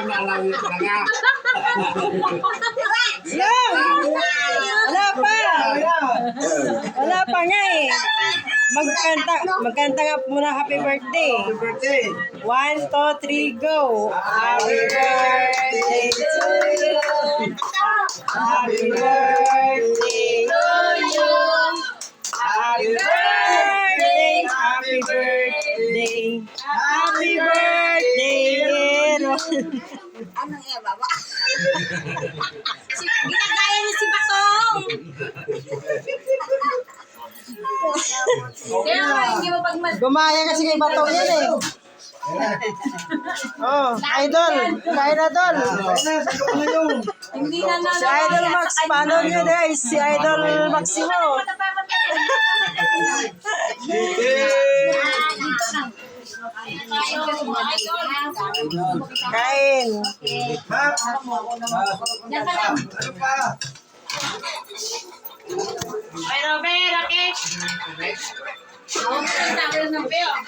Nalawin talaga. Wala pa. Wala pa nga eh. Magkanta nga muna happy birthday. Happy birthday. 1, 2, 3, go. Happy birthday to you. Happy birthday to you. Happy birthday, happy birthday. Happy birthday, Aaron. Anong iya, baba? Ginagaya niya si Bakong. Kaya nga, hindi mo pagmad... Gumaya kasi kay Batong yan eh. Oh, idol. Kain na idol. Hindi na na... Si Idol Max, paano nyo guys? Si Idol Maximo. Kain. Yan ka lang. Ano pa? Ay, Robert, okay? Ako,